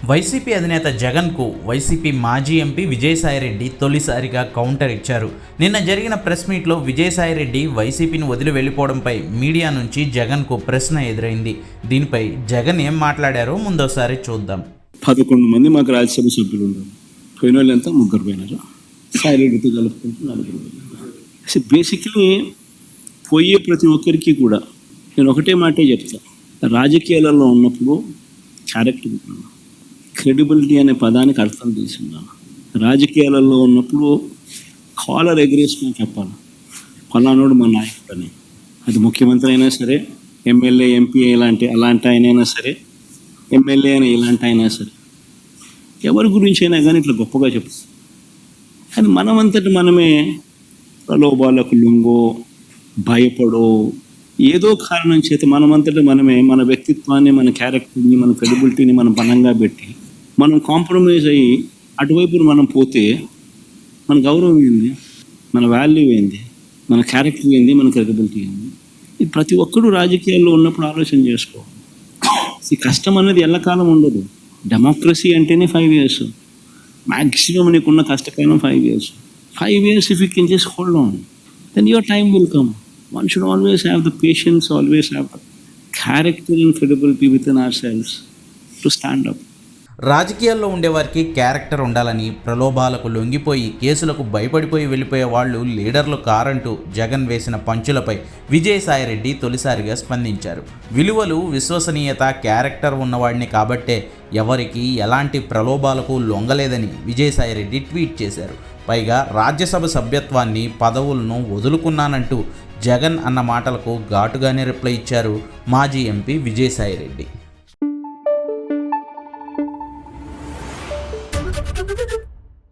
YCP అధినేత జగన్కు YCP మాజీ ఎంపీ విజయసాయిరెడ్డి తొలిసారిగా కౌంటర్ ఇచ్చారు. నిన్న జరిగిన ప్రెస్ మీట్లో విజయసాయిరెడ్డి వైసీపీని వదిలి వెళ్ళిపోవడంపై మీడియా నుంచి జగన్కు ప్రశ్న ఎదురైంది. దీనిపై జగన్ ఏం మాట్లాడారో ముందోసారి చూద్దాం. 11 మంది మాకు రాజ్యసభ సభ్యులు ఉన్నారు. పోయిన వాళ్ళు ఎంత 3 పోయినారు. సాయిరెడ్డితో కలుపుకుంటూ 4 పోయినారు. అసలు బేసిక్లీ పోయే ప్రతి ఒక్కరికి కూడా నేను ఒకటే మాటే చెప్తా, రాజకీయాలలో ఉన్నప్పుడు క్యారెక్టర్ ఉన్నాను, క్రెడిబిలిటీ అనే పదానికి అర్థం తీసుకున్నాను. రాజకీయాలలో ఉన్నప్పుడు కాలర్ ఎగరేసుకొని చెప్పాలి, ఫలానోడు మా నాయకుడు అని. అది ముఖ్యమంత్రి అయినా సరే, ఎమ్మెల్యే ఎంపీ అలాంటి ఆయనైనా సరే, ఎమ్మెల్యే అయినా ఇలాంటి అయినా సరే, ఎవరి గురించి అయినా కానీ ఇట్లా గొప్పగా చెప్తాం. కానీ మనమంతటి మనమే ప్రలోభాలకు లొంగో, భయపడో, ఏదో కారణం చేత మనమంతటి మనమే మన వ్యక్తిత్వాన్ని, మన క్యారెక్టర్ని, మన క్రెడిబిలిటీని మనం బలంగా పెట్టి మనం కాంప్రమైజ్ అయ్యి అటువైపు మనం పోతే మన గౌరవం ఏంది, మన వాల్యూ ఏంది, మన క్యారెక్టర్ ఏంది, మన క్రెడిబిలిటీ ఏంది? ఇది ప్రతి ఒక్కరూ రాజకీయాల్లో ఉన్నప్పుడు ఆలోచన చేసుకోవాలి. ఈ కష్టం అనేది ఎల్లకాలం ఉండదు. డెమోక్రసీ అంటేనే 5 years. మ్యాక్సిమం నీకున్న కష్టకాలం 5 years. 5 years if you can just hold on, then your time will come. One should always have the patience, always have the character and credibility within ourselves to stand up. రాజకీయాల్లో ఉండేవారికి character ఉండాలని, ప్రలోభాలకు లొంగిపోయి కేసులకు భయపడిపోయి వెళ్ళిపోయే వాళ్ళు లీడర్లు కారంటూ జగన్ వేసిన పంచులపై విజయసాయిరెడ్డి తొలిసారిగా స్పందించారు. విలువలు, విశ్వసనీయత, క్యారెక్టర్ ఉన్నవాడిని కాబట్టే ఎవరికి ఎలాంటి ప్రలోభాలకు లొంగలేదని విజయసాయిరెడ్డి ట్వీట్ చేశారు. పైగా రాజ్యసభ సభ్యత్వాన్ని, పదవులను వదులుకున్నానంటూ జగన్ అన్న మాటలకు ఘాటుగానే రిప్లై ఇచ్చారు మాజీ ఎంపీ విజయసాయిరెడ్డి.